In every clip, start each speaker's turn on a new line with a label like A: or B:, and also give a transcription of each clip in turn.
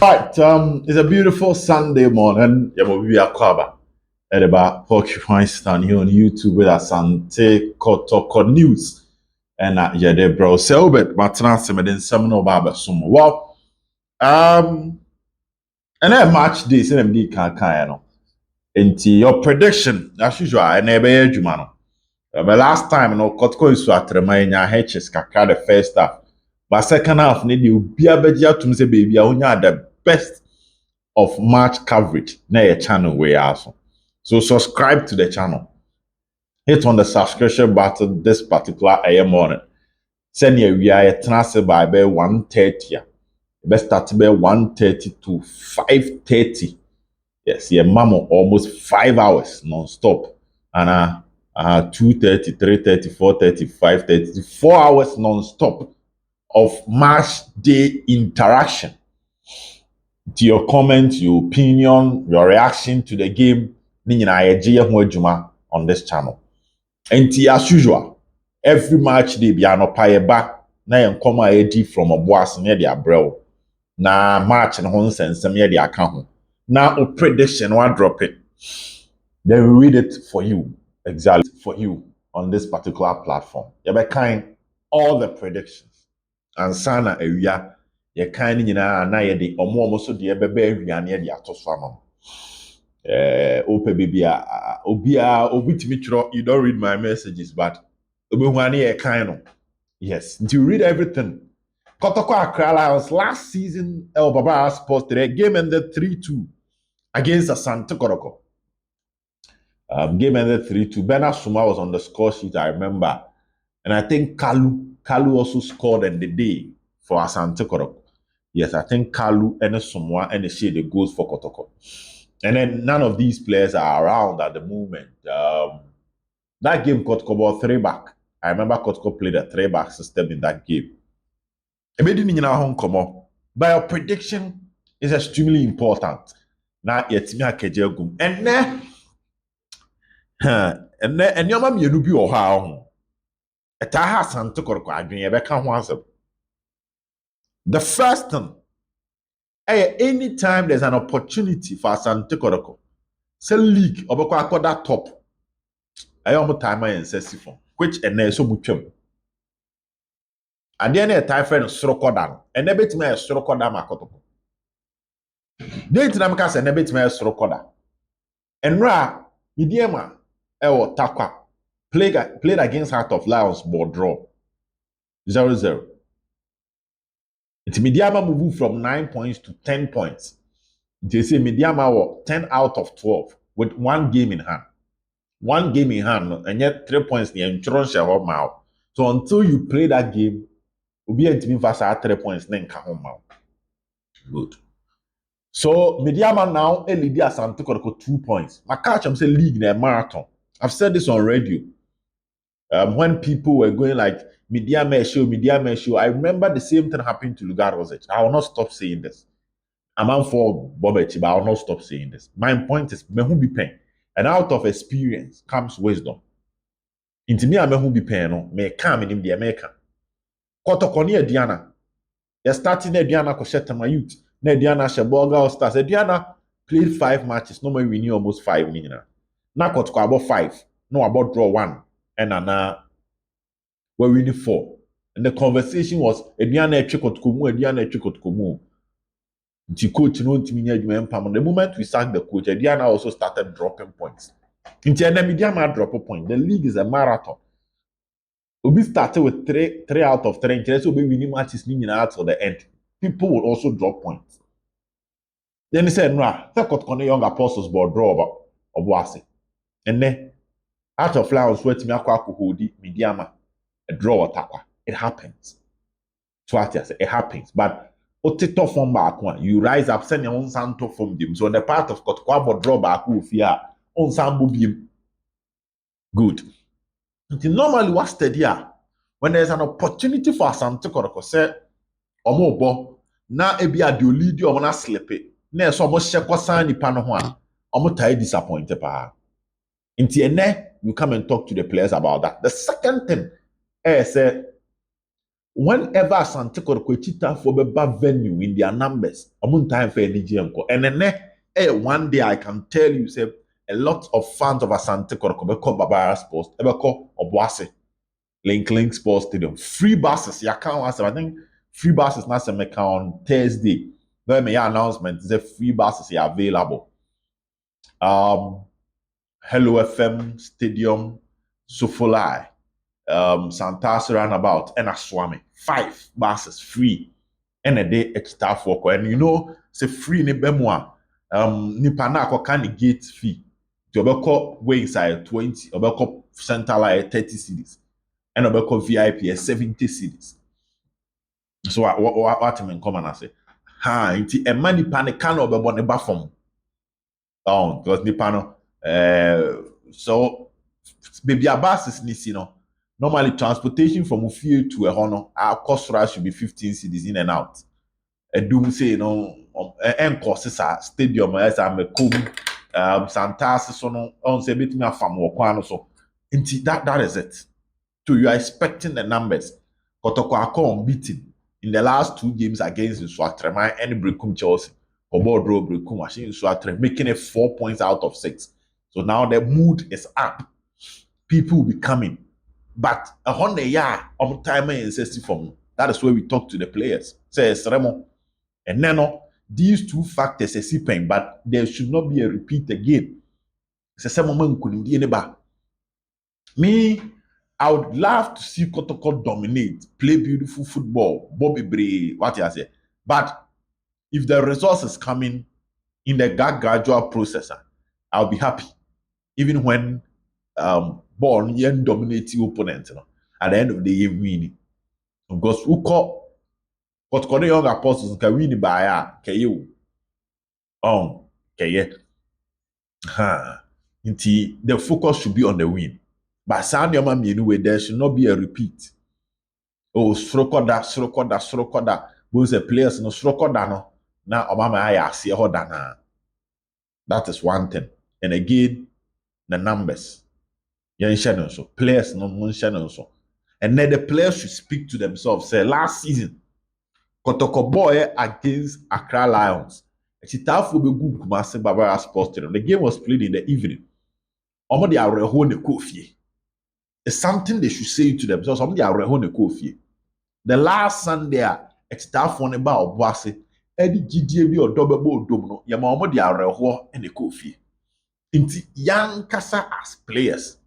A: Right, it's a beautiful Sunday morning. Yeah, we'll be a club at about Porcupine Stand here on YouTube with Asante Kotoko News. And yeah, they bro, so but Martina in some no baba some. Well, and then match this and MD can no. Into your prediction, as usual, and never Jumano. But last time, no, Kotoko is to Atremanya Hedges Kaka the first half. But second half, need you be a better to say, baby, I only the best of match coverage na your channel we also. So subscribe to the channel. Hit on the subscription button this particular AM morning. Send your we are transfer by 1:30. Best start by 1:30 to 5:30. Yes, your mama almost 5 hours non-stop. And 2:30, 3:30, 4:30, 5:30, 4 hours non-stop of match day interaction. To your comments, your opinion, your reaction to the game, on this channel. And as usual, every match day be an pay back na yen come AD from a boss near the abrel. Na match and hon sense near the account. Now a prediction one drop it. Then we read it for you. Exactly for you on this particular platform. You be kind all the predictions. And sana area you kind nyinaa na ye de omo so de bebe awiane ye de atoso ama. Ope bibia obitimi chro, you don't read my messages but obehuane ye kind no. Yes, you read everything. Kotoko Accra Lions last season El Baba Sports today game ended 3-2 against ASANTE KOTOKO. Game ended 3-2. Bernard Suma was on the score sheet, I remember. And I think Kalu also scored in the day for ASANTE KOTOKO. Yes, I think Kalu and Sumwa and the shade the goals for Kotoko. And then none of these players are around at the moment. That game Kotoko was 3-back. I remember Kotoko played a 3-back system in that game. But your prediction is extremely important. Now, yet me akejegum. And your mom you be or how it has Asante Kotoko adwene beka ho asem. The first thing, anytime there's an opportunity for Asante Kotoko, say league obeko akoda top. Ayo time and sesifon, which and so mutwam. And then a time friend sorokoda, and a bit me sorokoda makotoko. Then tinamka se na bit me sorokoda. And ra Midiama or Takwa played against Heart of Lions, but draw 0-0. It's Midiama moved from 9 points to 10 points. They say Midiama were 10 out of 12 with one game in hand. One game in hand, and yet 3 points near insurance. So until you play that game, you'll be able to be 3 points, then come home. Good. So Midiama now lead Asante Kotoko 2 points. My catch I'm saying league in a marathon. I've said this on radio. When people were going like Midiama show, I remember the same thing happened to Lugar Rosage. I will not stop saying this. I'm on for Bobechi, but I will not stop saying this. My point is mehu be pain. And out of experience comes wisdom. Into me, I mehu be pain, no, me come in the American. Kotoko ni Diana. You're starting Diana Kosheta my youth. Diana Sheboga Stars. Diana played 5 matches. No more winning almost 5 million. Now Kotoko about 5. No about draw 1. And now we're winning 4. And the conversation was Diana Chikotukumu, Diana Chikotukumu. The coach the moment we sacked the coach, Diana also started dropping points. In Diana drop a point. The league is a marathon. We started with 3 out of 3. So we winning matches out to the end. People will also drop points. Then he said, "Nah, that got young apostles board draw of Wasi." And then out of flowers, wait me Midiama a draw attacker. It happens. So it happens. But Otito from back one, you rise up, send your own santo from them. So on the part of Kotoko draw back who fear on sambu beam. Good. Until normally what's steady when there's an opportunity for Asante Kotoko say omo na ebi ade olidi omo na slip it. Na so omo hyekwa san nipa no ho a omo tie disappointed pa. Until ene you come and talk to the players about that. The second thing say whenever Asante Kotoko Chita for beba venue in their numbers, I'm time for any GM. And then one day I can tell you, say a lot of fans of Asante Kotoko beko Babara Sports, beko Obuase, Link Sports Stadium, free buses. You can't answer. I think free buses now some on Thursday. Then my announcement is that free buses are available. Hello FM Stadium, Sofolai, Santasi Roundabout, and Aswami. 5 buses free. And a day extra for and you know, say free ni bemwa. Nipa na akoka ni gate fee. To obeko way inside 20, obeko center line 30 cedis. And obeko VIP 70 cedis. So what in common I say? Ha, inti e man nipa ne kan obebo ne ba from. Oh, because nipa no so baby abas is nisi no. Normally transportation from Ufie to a hono, our cost rush should be 15 cedis in and out. A doom say, you know, courses stadium as I'm a cool Santas so no on say bit me a farm or so. That is it. So you are expecting the numbers. Kotoko unbeaten in the last 2 games against Swatrema and Brekum Chelsea. Obo draw Brekum machine Swatre, making it 4 points out of 6. So now the mood is up. People will be coming. But a hundred year of time and from that is where we talk to the players. Says Remo. And then these 2 factors are pain, but there should not be a repeat again. Me, I would love to see Kotoko dominate, play beautiful football, Bobby Bray, what you say. But if the results is coming in the gradual process, I'll be happy. Even when ball yen dominating opponent, you know, at the end of the year winning. Because who call Kotoko the young apostles can win by KYEI. KYEI. The focus should be on the win. But sound your man anyway, there should not be a repeat. Oh, srokoda. Both the players no srokoda no. Now Obama I see hodana. That is one thing. And again, the numbers. So players no mention so. And then the players should speak to themselves. Say last season, Kotoko boy against Accra Lions. The game was played in the evening. It's something they should say to themselves. The last Sunday, it's tough one about Boise. Eddie GDB or double domino, Yamamo de Areho and the coffee. Inti young Kasa as players.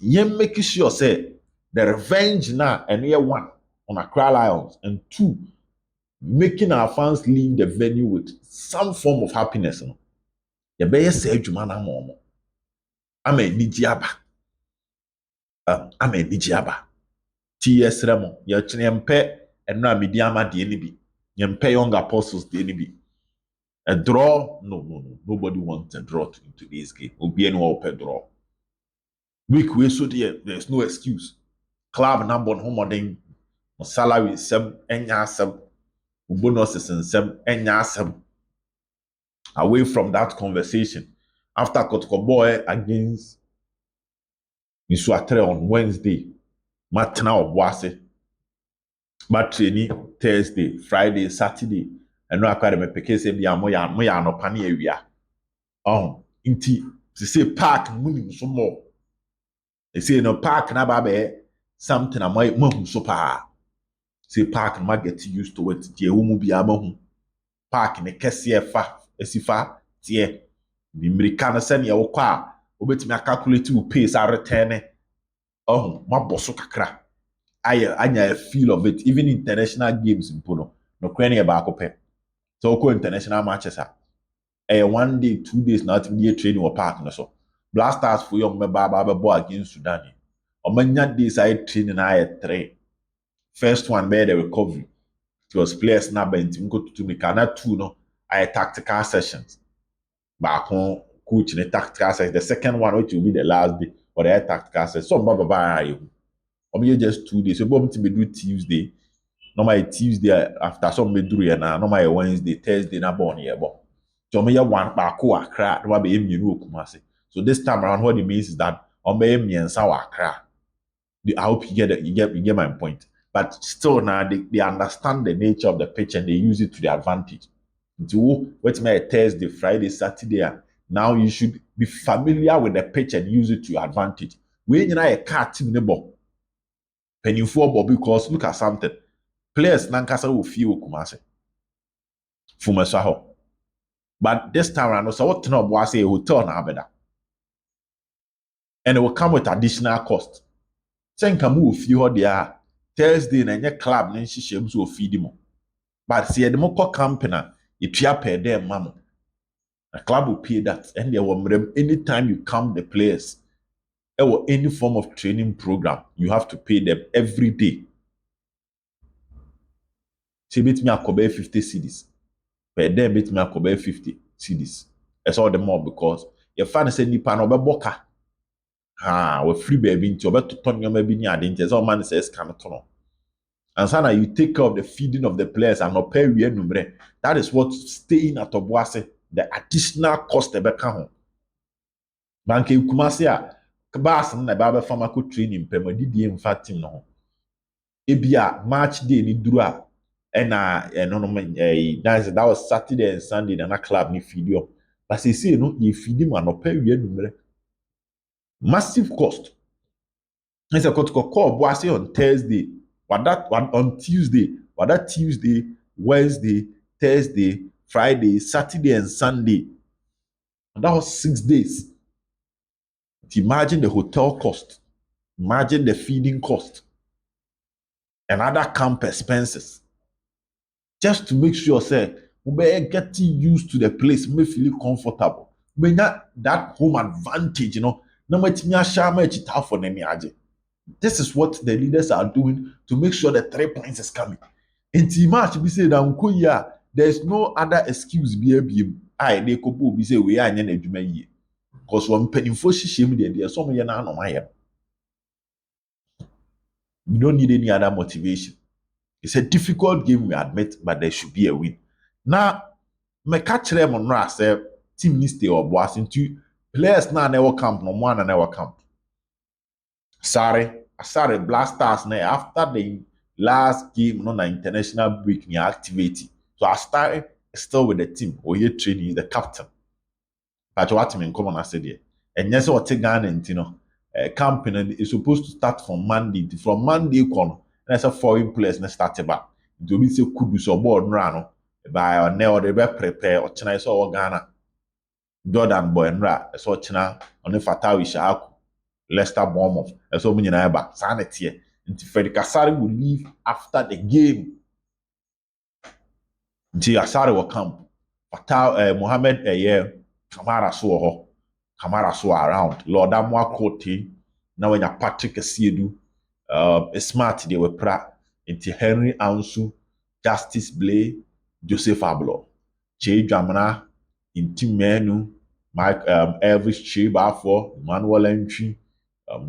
A: Yem making sure say the revenge now and year 1 on Accra Lions, and 2 making our fans leave the venue with some form of happiness. You better say Jumana Momo. I'm a Nijiaba. TS Remo, your Chinyampe, and now Midiama the enemy. Yampe young apostles the enemy. A draw? No. Nobody wants a draw in today's game. Will be any open draw. Week we so there's no excuse. Club number on home salary is some bonuses and some away from that conversation. After Kotoko boy against Nsuatre on Wednesday, Matna Obuase, Matreni Thursday, Friday, Saturday, and no academy because moya no pani area. Inti to say park money so more. They say no park na babe something I might move so pa. Say park and might get used to it. Je umu bi amahu. Park in a kesiye fa esifa tie. The American send ya okwa. Obetimi calculate you pace a return. My boss kakra. Anya a feel of it. Even international games in Puno. No kwenye ba kope. So ko international matches are. 1 day, 2 days, not in the training or park no so. Blasters for young baba against Sudan. Many days I training I 3. First one made the recovery. It was players now bent go to me kana 2 no. I tactical sessions. Back on coach in the tactical session. The second one, which will be the last day, or the tactical session. So baba you. Or just 2 days. So bomb to me do Tuesday. Normally Tuesday after some me do here now. Normally Wednesday, Thursday na born here. So me one back Accra. No be emu Kumasi. So this time around, what it means is that on me and Accra. I hope you get my point. but still now they understand the nature of the pitch and they use it to their advantage. What's my Thursday, Friday, Saturday? Now you should be familiar with the pitch and use it to your advantage. When you know a car team neighbor, when you fall because look at something. Players nankasa will feel kumase. Fumasaho. But this time around, so what no boy say a hotel na abeda. And it will come with additional cost. Sen kamu will feel there Thursday na nye club na nhihye so feed mo. But see the mo company, you per day mamo. The club will pay that, and they will anytime you come the players or any form of training program, you have to pay them every day. So bit me akobe 50 cedis. Per day bit me akobe 50 cedis. That's all the more because your fan say nipa no be boka. We free baby into obeto ton your maybe ni ade so man says can to. And so now you take care of the feeding of the players and not pay we number. That is what staying at Obuase, the additional cost ebe ka ho. Banke Kumasi a baas na ba be fama ko training pema didie mfa team no ho. Ebia match day ni duru a na that was Saturday and Sunday na club ni feed you. But say no you feed him and not pay we number. Massive cost. It's a Kotoko call Obuase on Thursday. What on Tuesday, Tuesday, Wednesday, Thursday, Friday, Saturday, and Sunday. And that was 6 days. Imagine the hotel cost, imagine the feeding cost, and other camp expenses. Just to make sure, say, we getting used to the place, we feel comfortable. We not that home advantage, no matter for them. This is what the leaders are doing to make sure the 3 points is coming. In March, we say that there's no other excuse. They could be say we are in a year because one penny for shame there. Some year now, we don't need any other motivation. It's a difficult game, we admit, but there should be a win. Now, me catch them on now say team needs to boss into players now never camp no one and never camp. Sorry, Blasters now after the last game no international break near activity. So I started still with the team. Oye training the captain. But what me come on I said there. And yes, what take Ghana and camping is supposed to start from Monday. From Monday on, and as a foreign players na start back. It will be say kudu so board no by or now they be prepare or China so Ghana. Jordan boy and so China on the Fatawi Shaku. Leicester Bournemouth. So many neighbor. Sanity. Until Freddy Kasari will leave after the game. Until Asari will come. Mohammed Kamara so around. Lord Amwa Kote. Now when you Patrick Asiedu, smart they were pra. Until Henry Ansu, Justice Blay, Joseph Ablo, Che Jamana, Inti Menu, Mike Elvis Che Baffour, Emmanuel Entry.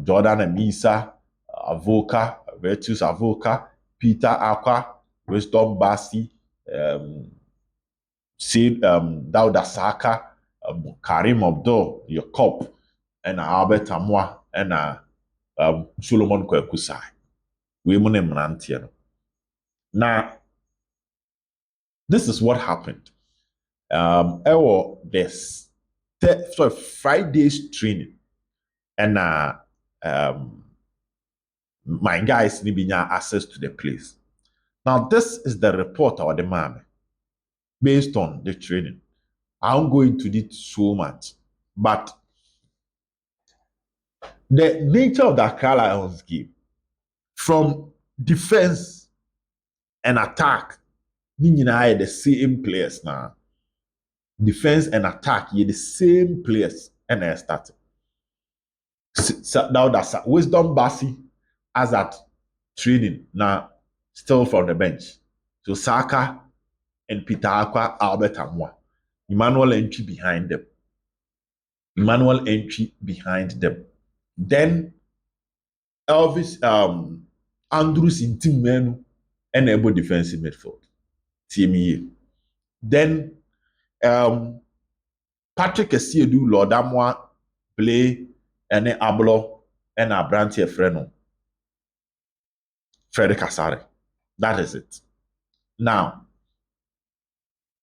A: Jordan Amisa, Avoka, Virtus Avoka, Peter ACQUAH, Wisdom Bassi, Dauda Saka, Karim Abdul, Jacob, and Albert Amwa, and Solomon Kwekusai. We money mnantiano. Now, this is what happened. This Friday's training, and my guys need access to the place. Now, this is the report or the man based on the training. I won't go into it so much, but the nature of the Accra Lions game from defense and attack, meaning I the same players now. Defense and attack, you the same players, and I started. So now that's Wisdom Bassi as at training now still from the bench. So Saka and Peter ACQUAH, Albert Amwa. Emmanuel Entry behind them. Then Elvis Andrews in team menu and able defensive midfield. TME. Then Patrick Asiedu, Lord Amwa, play and Ablo and Abranti Freno. Frederick Asare. That is it. Now,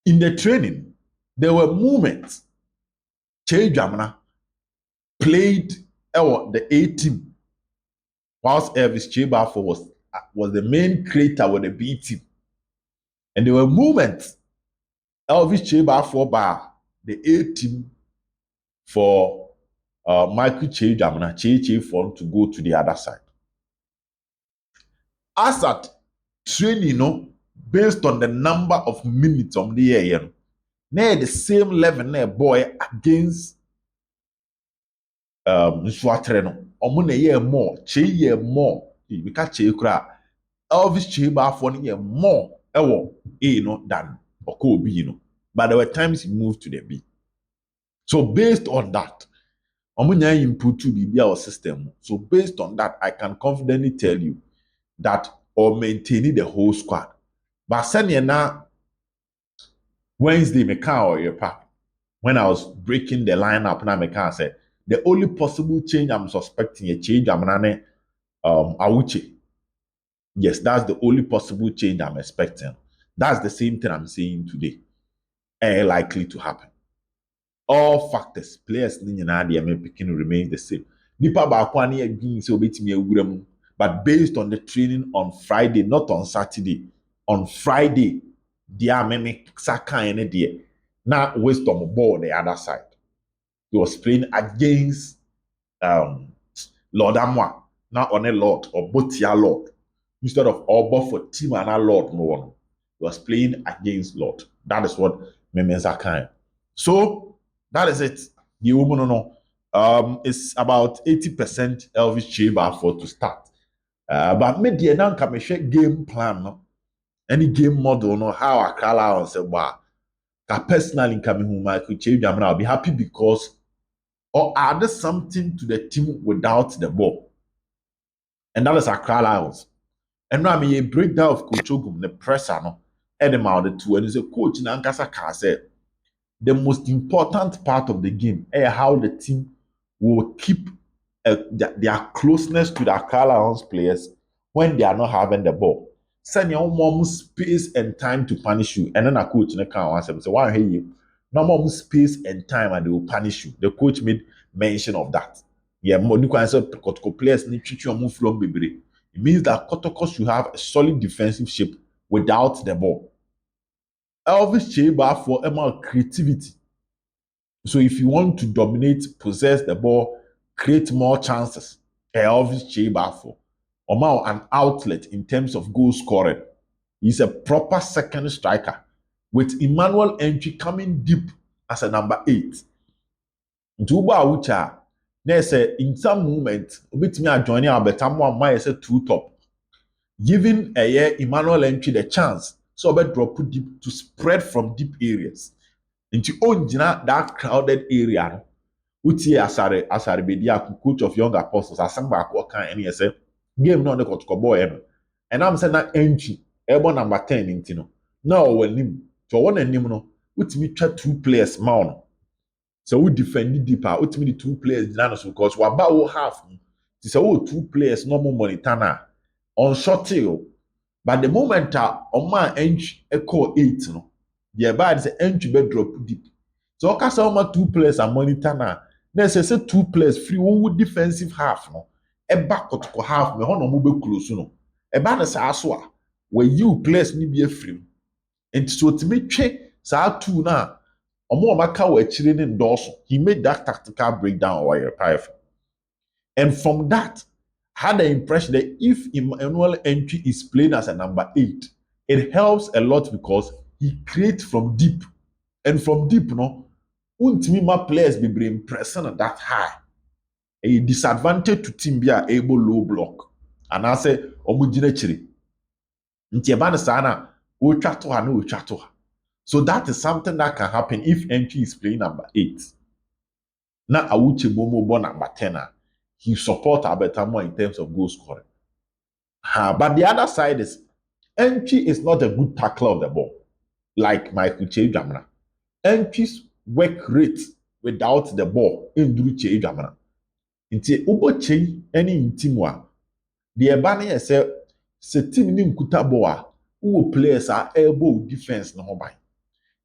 A: in the training, there were moments Che Jamana played the A team, whilst Elvis Che Baffouр was the main creator with the B team. And there were moments Elvis Che Baffour by the A team for Michael Che Jamana, Che for to go to the other side. As at training, based on the number of minutes on the year, now the same level na boy against Nsuatere no. Omo na year more, Che year more. We catch Che kra. Elvis Che Baffour year more than Oko B, But there were times he moved to the B. So based on that, omunya input to be our system. So based on that, I can confidently tell you that or maintaining the whole squad. But senior now Wednesday me or your pack. When I was breaking the lineup, now me said the only possible change I'm suspecting a change I'm Awuche. Yes, that's the only possible change I'm expecting. That's the same thing I'm saying today. Likely to happen. All factors, players picking remain the same. Nipa bakwani again so betimi but based on the training on Friday, not on Saturday, on Friday, there meme saka any there. Now wisdom ball the other side. He was playing against Lord Amwa, now on a Lord or Botia Lord. Instead of Obo for team and a Lord no one. He was playing against Lord. That is what meme saka. So that is it. The woman no. It's about 80% Elvis Che Baffour to start. But media now can share game plan, no? Any game model, no? How I call out and say, wow. Personally, Michael Che Jamana, I'll be happy because or add something to the team without the ball. And that is a call out. And now I mean a breakdown of Coach Ogum, the presser, no? And the two, and he's a coach in Ankasa said the most important part of the game is how the team will keep their closeness to their Carlisle's players when they are not having the ball. Send your mom space and time to punish you. And then a coach in the car wants to say, why hey you? No more space and time and they will punish you. The coach made mention of that. Yeah, more you can say Kotoko players need to move from Bibiri. It means that Kotoko should have a solid defensive shape without the ball. Elvis Che Baffour for creativity. So if you want to dominate, possess the ball, create more chances, Elvis Che Baffour for an outlet in terms of goal scoring. He's a proper second striker with Emmanuel Entry coming deep as a number 8. Ntuba Awucha, there's in some moment, with me joining Albertamo and say 2 top, giving Emmanuel Entry the chance so drop deep to spread from deep areas. Into onjina that crowded area. Utie Asare Bedia, coach of young apostles, asamba akwaka any say game no the Kotoko boy. And I'm saying that Entry, airborne number 10 intino. Now when him to one and him no, me try 2 players mount. So we defend deeper, me the 2 players dinanos because we about half. It's 2 players no more monitana on short tail. But the moment on my Entry echo 8 no. The bad is entry bed drop deep. So okay, so 2 players are monitor now. Then say 2 players free one with defensive half no. E back to half me hono mo be close no. E ba na sa so a where you players ni be free. And so to me twe sa 2 na omo maka wa chire ni ndorso. He made that tactical breakdown or your pipe. And from that had the impression that if Emmanuel Entry is playing as a number 8, it helps a lot because he creates from deep. And from deep, my players be impressing that high. A disadvantage to team be able low block. And I say, omujinechiri. Ntiebana sana, uchatoha no uchatoha. So that is something that can happen if Entry is playing number 8. Now Awuche Bomo born number 10. He support Abetamo in terms of goal scoring. But the other side is Entry is not a good tackler of the ball. Like Michael Che Jamana. Entry's work rate without the ball in Drew Che Jamana. Inti Ubo Che any intimwa. The Ebani say sɛ team ne nkuta bɔ a wowɔ players a ɛbɔ defense no ho ban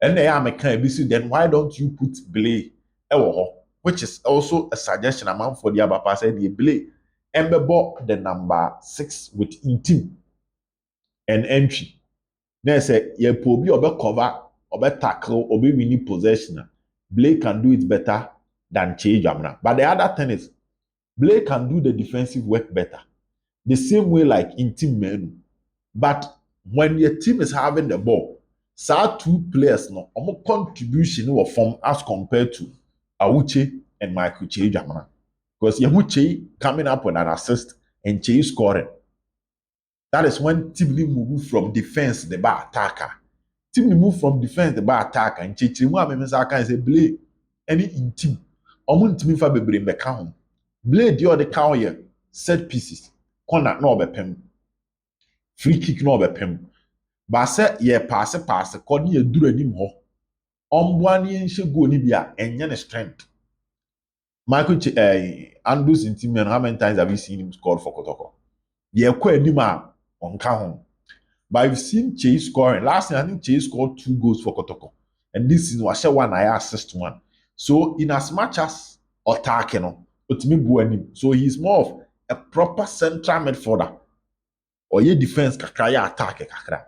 A: ɛnna ɛyɛ ameka ebi si then why don't you put Blay ɛwɔ hɔ which is also a suggestion amanfoɔ de aba pa sɛ deɛ Blay ɛmbɛbɔ the number 6 with team and entry na sɛ yɛpɛ obi ɔbɛ cover ɔbɛ tackle ɔbɛ win possession a Blay can do it better than Kyei Jamina. But the other thing is Blay can do the defensive work better the same way like in team menu. But when your team is having the ball, so two players no omo contribution or form as compared to Awuche and Michael Kyei Jamina. Because Kyei coming up with an assist and Kyei scoring. That is when team move from defense the bar attacker. Team move from defense the bar attacker and Kyei mu amemesa kan say Blay any in team. Omo ntimi fa bebre mbeka ho. Blay di the cow here set pieces. Corner no obepem. Free kick no obepem. Ba se ye pass kɔ ne yɛduru anim hɔ ɔmboa ne yɛnhyɛ goal ni bia ɛnyɛ ne strength. Michael Andrews in team, how many times have you seen him score for Kotoko? Ye kɔ anim a ɔnka ho. But I've seen Kyei scoring. Last year I think Kyei scored 2 goals for Kotoko. And this season wahyɛ one I assist one. So in as much as ɔtaake no otimi bu anim. So he's more of a proper central midfielder. Or ye defense kakra ya attack kakra.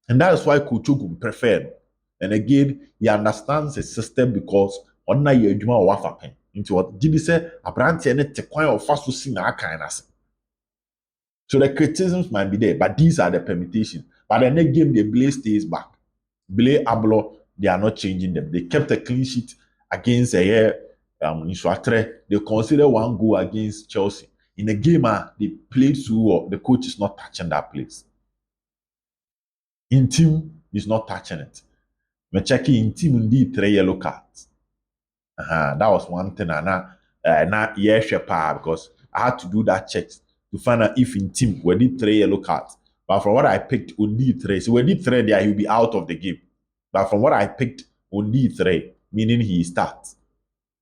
A: And that is why Coach Ogun preferred. And again, he understands the system because on na ye adwuma o wafa pen. Into what did he say? Abrante ne te kwan of fast to see na kind as. So the criticisms might be there, but these are the permutations. But the next game, the Blay stays back. Blay Ablo, they are not changing them. They kept a clean sheet against Nsuatre. They consider 1 goal against Chelsea. In a game, they played so well. The coach is not touching that place. In team, he's not touching it. Me checking in team indeed 3 yellow cards. That was one thing. And yes, because I had to do that check to find out if in team we did 3 yellow cards. But from what I picked, only 3. So we did 3 there, he'll be out of the game. But from what I picked, only 3, meaning he starts.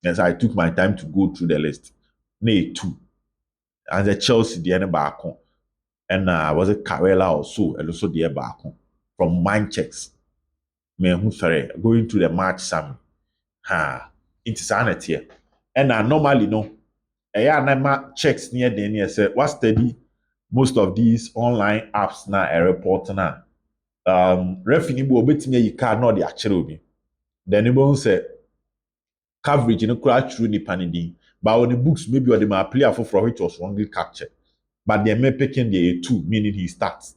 A: And so I took my time to go through the list. Nay, 2. And the Chelsea, the end back home. And was it Carella or so, and also the back home. From mind checks. Me who sorry, going to the match some. It's sanity. And normally no. I checks near the near say what study most of these online apps na a report na. Referee bo betime yi card no de akere obi. Then you won't say coverage no crash through the panidi. But on the books, maybe or the my player for which was wrongly captured. But they may picking the 2, meaning he starts.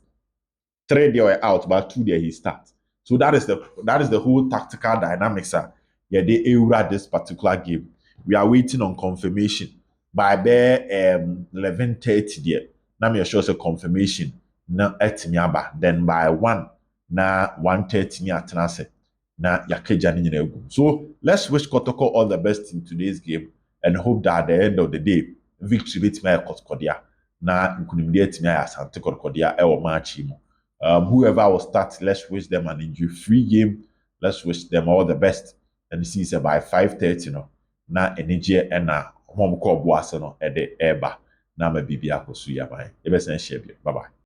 A: 3 they were out, but 2 there he starts. So that is the whole tactical dynamics. Yeah, they era this particular game. We are waiting on confirmation by 11:30 there. Now me sure say confirmation na etimiaba. Then by 1 na 1:30 ni atenase na yakeja ni nyina egu. So let's wish Kotoko all the best in today's game and hope that at the end of the day victory bit my Kotokodia na nkunimdi etimi ASANTE KOTOKO e wo match mu. Whoever will start, let's wish them an injury-free game. Let's wish them all the best. And this is by 5:30, na energy and na home call boas no e de eba na ma bibia kosu ya bai. E be sen share bi. Bye bye.